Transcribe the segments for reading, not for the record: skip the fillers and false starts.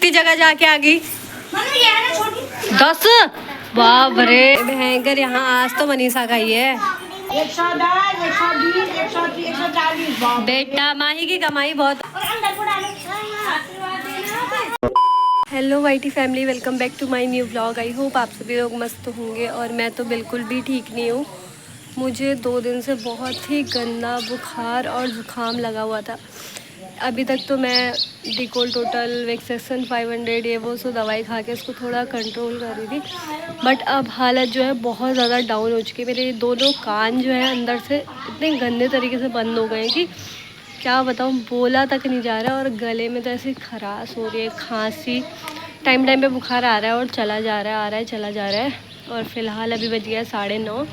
कितनी जगह जाके आ गई? 10। बाप रे भयंकर। यहाँ आज तो मनीषा का ही है। 110, 120, 130, 140। बेटा माही की कमाई बहुत। Hello YT family, welcome back to my new vlog. I hope आप सभी लोग मस्त होंगे और मैं तो बिल्कुल भी ठीक नहीं हूँ। मुझे 2 दिन से बहुत ही गंदा बुखार और ज़ुकाम लगा हुआ था। अभी तक तो मैं डिकोल टोटल वेक्सेसन 500 ये वो सो दवाई खा के इसको थोड़ा कंट्रोल कर रही थी, बट अब हालत जो है बहुत ज़्यादा डाउन हो चुकी है। मेरे दोनों कान जो है अंदर से इतने गंदे तरीके से बंद हो गए हैं कि क्या बताऊँ, बोला तक नहीं जा रहा है। और गले में तो ऐसी खराश हो रही है, खांसी, टाइम टाइम पे बुखार आ रहा है और चला जा रहा है, आ रहा है चला जा रहा है। और फ़िलहाल अभी बज गया 9:30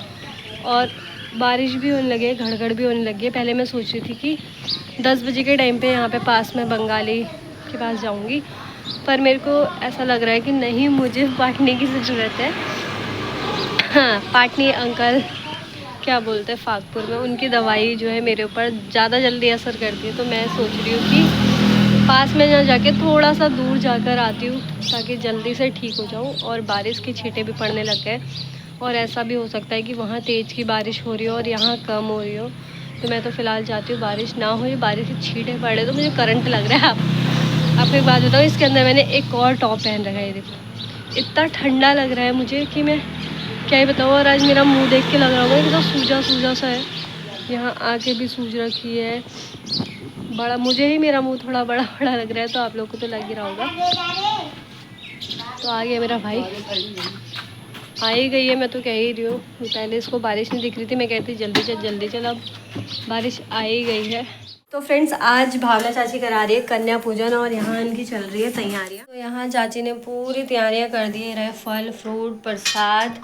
और बारिश भी होने लगी है, घड़घड़ भी होने लगी है। पहले मैं सोच रही थी कि 10 बजे के टाइम पे यहाँ पे पास में बंगाली के पास जाऊँगी, पर मेरे को ऐसा लग रहा है कि नहीं, मुझे पाटनी की ज़रूरत है। हाँ, पाटनी अंकल क्या बोलते हैं फागपुर में, उनकी दवाई जो है मेरे ऊपर ज़्यादा जल्दी असर करती है। तो मैं सोच रही हूँ कि पास में ना जाके थोड़ा सा दूर जाकर आती हूँ ताकि जल्दी से ठीक हो जाऊँ। और बारिश की छींटें भी पड़ने लग गए और ऐसा भी हो सकता है कि वहाँ तेज़ की बारिश हो रही हो और यहाँ कम हो रही हो। तो मैं तो फ़िलहाल चाहती हूँ बारिश ना हो, बारिश की छींटें पड़े तो मुझे करंट लग रहा है। आपको एक बात बताऊँ, इसके अंदर मैंने एक और टॉप पहन रखा है। देखो इतना ठंडा लग रहा है मुझे कि मैं क्या ही बताऊँ। और आज मेरा मुंह देख के लग रहा होगा एकदम सूजा सूजा सा है, यहाँ आके भी सूज रखी है बड़ा। मुझे ही मेरा मुंह थोड़ा बड़ा बड़ा लग रहा है, तो आप लोग को तो लग ही रहा होगा। तो आ गया मेरा भाई, आ ही गई है, मैं तो कह ही रही हूँ। पहले इसको बारिश नहीं दिख रही थी, मैं कहती जल्दी चल जल्दी चल, अब बारिश आ ही गई है। तो फ्रेंड्स, आज भावना चाची करा रही है कन्या पूजन और यहाँ इनकी चल रही है तैयारियाँ। तो यहाँ चाची ने पूरी तैयारियाँ कर दी है, फल फ्रूट प्रसाद,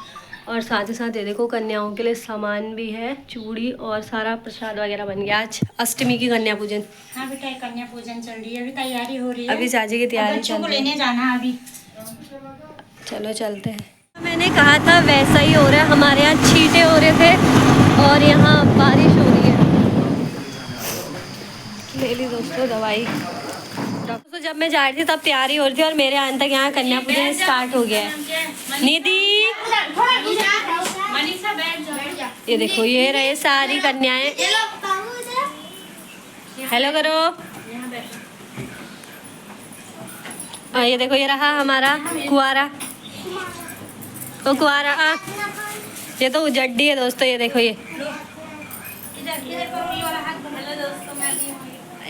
और साथ ही साथ ये देखो कन्याओं के लिए सामान भी है, चूड़ी और सारा प्रसाद वगैरह बन गया। आज अष्टमी की कन्या पूजन। हाँ बेटा, कन्या पूजन चल रही है, अभी तैयारी हो रही है। अभी चाची की तैयारी चल रही है, लेने जाना अभी। चलो चलते हैं। मैंने कहा था वैसा ही हो रहा है, हमारे यहाँ छींटे हो रहे थे और यहाँ बारिश हो रही है। ले ली दोस्तों दवाई। दोस्तों जब मैं जा रही थी तब तैयारी हो रही थी और मेरे आने तक यहाँ कन्या पूजन स्टार्ट हो गया है। निधि, ये देखो ये रहे सारी कन्याएं। हेलो करो। ये देखो ये रहा हमारा कुआरा, तो कुआरा ये तो उजड्डी है दोस्तों। ये देखो ये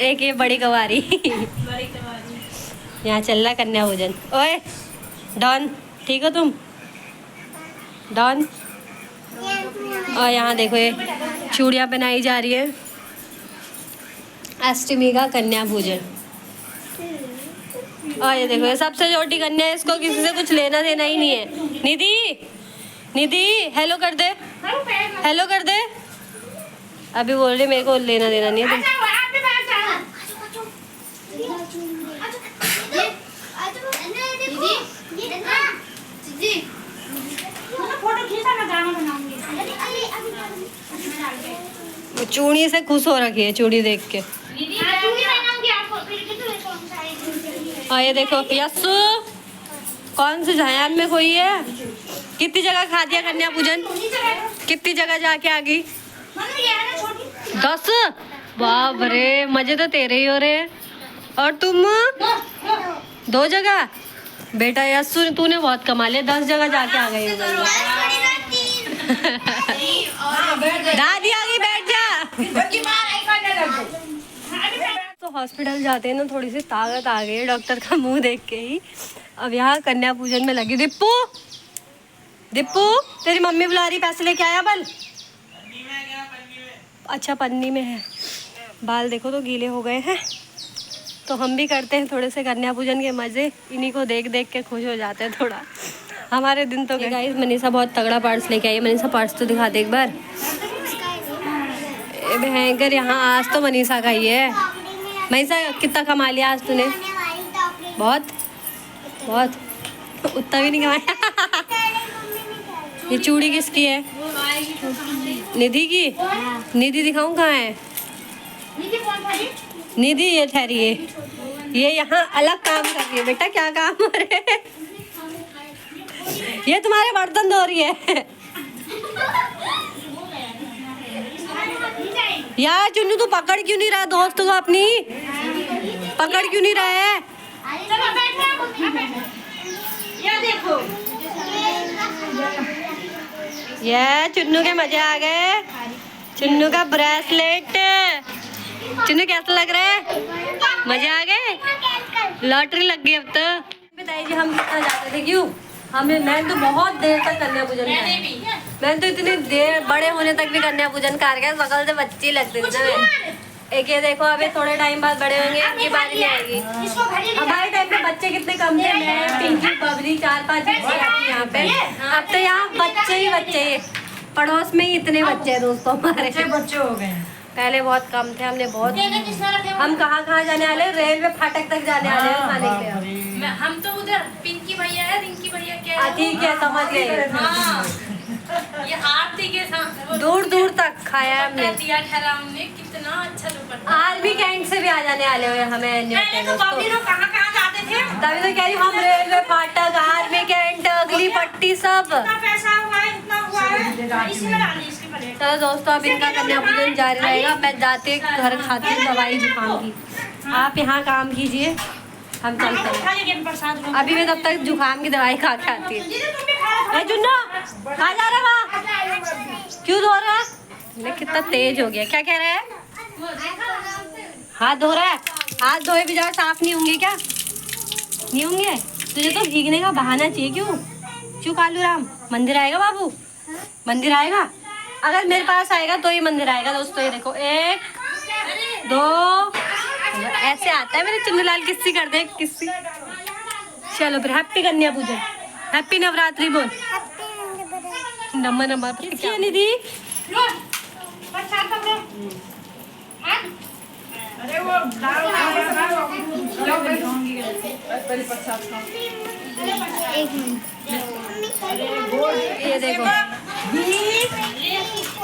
एक ये बड़ी कवारी यहाँ चल रहा कन्या भोजन। ओए डॉन, ठीक हो तुम डॉन? और यहाँ देखो ये चूड़ियाँ बनाई जा रही है, अष्टमी का कन्या पूजन। और ये देखो ये सबसे छोटी कन्या है, इसको किसी से कुछ लेना देना ही नहीं है। निधि, निधि हेलो कर दे, हेलो कर दे। अभी बोल रही मेरे को लेना देना नहीं है। वो चूड़ी से खुश हो रखी है, चूड़ी देख के। और ये देखो यस्सु, कौन से जहान में कोई है? कितनी जगह खा दिया कन्या पूजन, कितनी जगह जाके आ गई? 10। बाप रे, मजे तो तेरे ही हो रहे हैं। और तुम 2 जगह? बेटा यस्सु तूने बहुत कमा लिया, 10 जगह जाके आ गई। दादी आ गई, बैठ जा। तो हॉस्पिटल जाते हैं ना, थोड़ी सी ताकत आ गई है डॉक्टर का मुंह देख के ही। अब यहाँ कन्या पूजन में लगी। दिप्पू, दिप्पू तेरी मम्मी बुला रही, पैसे लेके आया बल। अच्छा पन्नी में है। बाल देखो तो गीले हो गए हैं, तो हम भी करते हैं थोड़े से कन्या पूजन के मज़े, इन्हीं को देख देख के खुश हो जाते हैं थोड़ा। हमारे दिन तो गाइस मनीषा बहुत तगड़ा पर्स लेके आई है। मनीषा पर्स तो दिखा दे एक बार। भयंकर, यहाँ आज तो मनीषा का ही है। मनीषा कितना कमा लिया आज तूने? बहुत बहुत, उतना भी नहीं कमाया। ये चूड़ी किसकी है? निधि की। निधि दिखाऊं कहाँ है? निधि ये ठहरी है, ये यहाँ अलग काम कर रही है बेटा। क्या काम हो रहे है? ये तुम्हारे बर्तन धो रही है। यार चुन्नू तू पकड़ क्यों नहीं रहा दोस्त को अपनी? पकड़ क्यों नहीं रहा है? ये देखो ये चुन्नू के मजे आ गए। चुन्नू का ब्रेसलेट। चुन्नू कैसा लग रहा है? मजे आ गए? लॉटरी लग गई अब तो। बताइए जी हम कितना जाते थे क्यों? मैं तो बहुत देर तक कन्या पूजन किया। मैं तो इतनी देर बड़े होने तक भी कन्या पूजन कर गया। बगल से बच्ची लगती थी ना मैं। एक ये देखो अभी थोड़े टाइम बाद बड़े होंगे, ये बारी नहीं आएगी। हमारे टाइम पे बच्चे कितने कम थे। मैं पिंकी बबली 4-5 बच्चे आती यहाँ पे। अब तो यहाँ बच्चे ही बच्चे। पड़ोस में ही इतने बच्चे हैं दोस्तों हमारे। बच्चे हो गए। पहले बहुत कम थे। हमने बहुत हम कहाँ जाने वाले? रेलवे फाटक तक जाने वाले हैं खाने के लिए। हम तो उधर पिंकी भैया है, रिंकी भैया क्या है? ठीक है समझ गए। हाँ, ये आरती के साथ दूर दूर तक खाया है हमने। दिया ठहरा हमने, कितना अच्छा दुपट्टा। आर्मी कैंट से भी आ जाने वाले हुए हमें। पहले तो बाबी लोग कहाँ जाते थे? तभी तो कह रही हूँ हम रेलवे फाटक, आर्मी कैंट, अगली पट्टी सब। इतना पैसा हुआ है, इतना हुआ है, इसी में डाली इसके प्लेट। चलो दोस्तों अब इनका कन्या पूजन जारी रहेगा। मैं जाते घर खाती हूँ दवाई जुकाम की। आप यहाँ काम कीजिए, हम चलते हैं। अभी मैं तब तक जुकाम की दवाई खा के आती हूँ। जुन्ना कहाँ जा रहा है? क्यों धो रहा है? मैं कितना तेज हो गया। क्या कह रहा है? हाथ धो रहा है। हाथ धोए बिना साफ नहीं होंगे क्या? नहीं होंगे? तुझे तो भीगने का बहाना चाहिए। क्यों कालू राम? मंदिर आएगा बाबू? मंदिर आएगा? अगर मेरे पास आएगा तो ही मंदिर आएगा दोस्तों। ये देखो 1 2 ऐसे आता है मेरे चुन्नूलाल। किस्सी कर दे किस्सी। चलो फिर हैप्पी कन्या पूजन, हैप्पी नवरात्रि बोल। नंबर क्या निधि? अरे वो ये देखो 20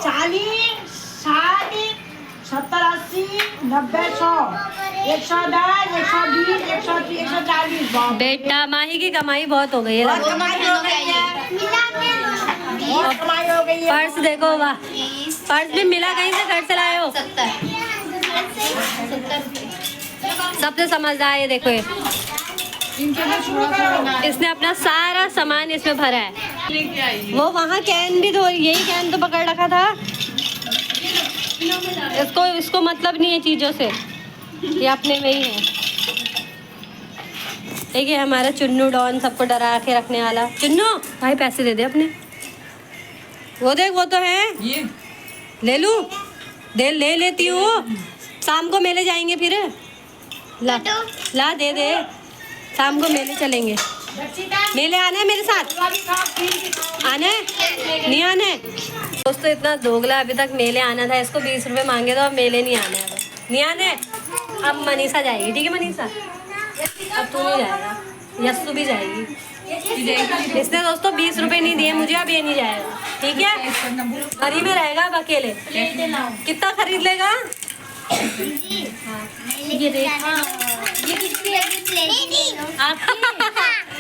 40 60 70 80 90 100 110 120 130 140 बेटा माही की कमाई बहुत हो गई है। बहुत कमाई हो गई है। पर्स देखो वाह, पर्स भी मिला कहीं से? घर से लाए हो? 70 सबसे समझदार। ये देखो ये इसने अपना सारा सामान इसमें भरा है। वो वहाँ कैन भी धो, यही कैन तो पकड़ रखा था। इसको मतलब नहीं है चीजों से, ये अपने में ही है। एक है हमारा चुन्नू डॉन, सबको डरा के रखने वाला। चुन्नू भाई पैसे दे दे अपने। वो देख वो तो है। ये ले लूं? ले लेती हूँ। शाम को मेले जाएंगे फिर। ला दे शाम को मेले चलेंगे। मेले आना है मेरे साथ? आना है? नहीं आना है? दोस्तों इतना दोगला, अभी तक मेले आना था। इसको 20 रुपए मांगे तो अब मेले नहीं आना है। नहीं आना है? अब मनीषा जाएगी। ठीक है मनीषा, अब तू नहीं जाएगा। यस्सु भी जाएगी। इसने दोस्तों 20 रुपए नहीं दिए मुझे, अब ये नहीं जाएगा। ठीक है, घरी में रहेगा अब अकेले। कितना खरीद लेगा? ये देख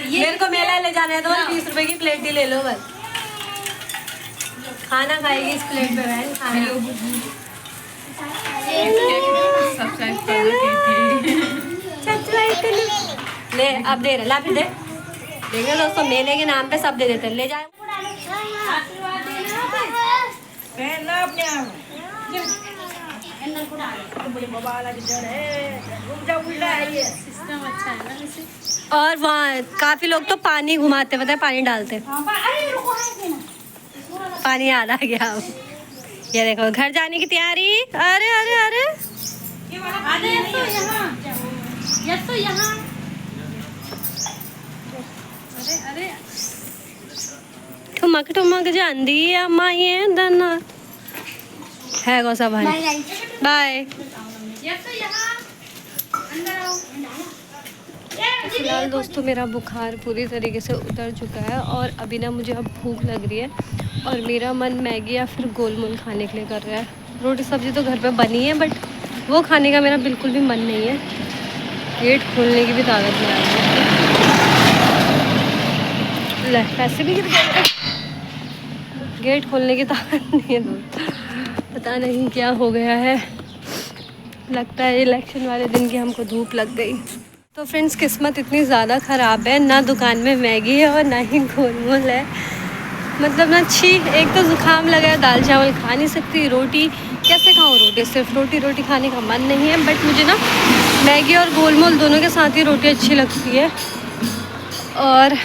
मेरे को मेला ले जाना है तो 20 रुपए की प्लेट ही ले लो बस। खाना खाएगी इस प्लेट पे बहन। ले अब दे रहे, ला फिर दे। देखिए दोस्तों मेले के नाम पे सब दे देते हैं। ले जाए और वहाँ काफी लोग तो पानी घुमाते, पता है पानी डालते। पानी याद आ गया अब। ये देखो घर जाने की तैयारी। अरे अरे अरे ठुमक ठुमक जांदी अम्मा ये दना है गो सब। बाय। फिलहाल दोस्तों मेरा बुखार पूरी तरीके से उतर चुका है और अभी ना मुझे अब भूख लग रही है और मेरा मन मैगी या फिर गोलमोल खाने के लिए कर रहा है। रोटी सब्जी तो घर पे बनी है बट वो खाने का मेरा बिल्कुल भी मन नहीं है। गेट खोलने की भी ताकत नहीं आ रही। ले पैसे भी गिर गए। गेट खोलने की ताकत नहीं है दोस्त, पता नहीं क्या हो गया है। लगता है इलेक्शन वाले दिन की हमको धूप लग गई। तो फ्रेंड्स किस्मत इतनी ज़्यादा ख़राब है, ना दुकान में मैगी है और ना ही गोलमोल है। मतलब ना छी, एक तो ज़ुकाम लगा है, दाल चावल खा नहीं सकती, रोटी कैसे खाऊँ, रोटी सिर्फ रोटी खाने का मन नहीं है। बट मुझे ना मैगी और गोलमोल दोनों के साथ ही रोटी अच्छी लगती है, और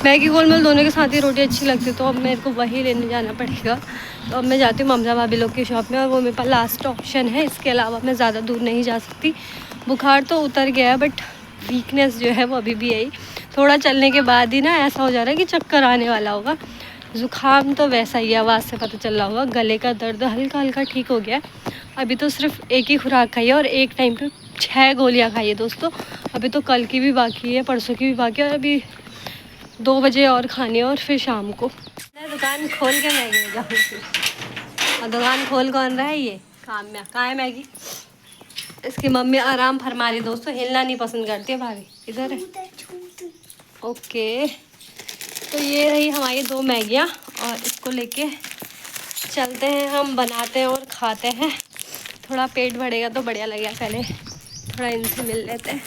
मैगी गोलमोल दोनों के साथ ही रोटी अच्छी लगती है। तो अब मेरे को वही लेने जाना पड़ेगा। तो अब मैं जाती हूँ ममता भाभी लोग की शॉप में, और वो मेरे पास लास्ट ऑप्शन है। इसके अलावा मैं ज़्यादा दूर नहीं जा सकती। बुखार तो उतर गया है, बट वीकनेस जो है वो अभी भी आई। थोड़ा चलने के बाद ही ना ऐसा हो जा रहा है कि चक्कर आने वाला होगा। ज़ुकाम तो वैसा ही है, आवाज़ से पता चल रहा होगा। गले का दर्द हल्का हल्का ठीक हो गया। अभी तो सिर्फ एक ही खुराक खाई है, और एक टाइम पे 6 गोलियां खाई है दोस्तों। अभी तो कल की भी बाकी है, परसों की भी बाकी है, और अभी 2 बजे और खानी है, और फिर शाम को मैं दुकान खोल के मैगी ले जाऊँगी। और दुकान खोल कौन रहा है, ये काम में कहाँ है मैगी। इसकी मम्मी आराम फरमा रही दोस्तों, हिलना नहीं पसंद करती है भाभी। इधर है, ओके। तो ये रही हमारी 2 मैगियाँ, और इसको लेके चलते हैं, हम बनाते हैं और खाते हैं। थोड़ा पेट भरेगा तो बढ़िया लगेगा। पहले थोड़ा इनसे मिल लेते हैं।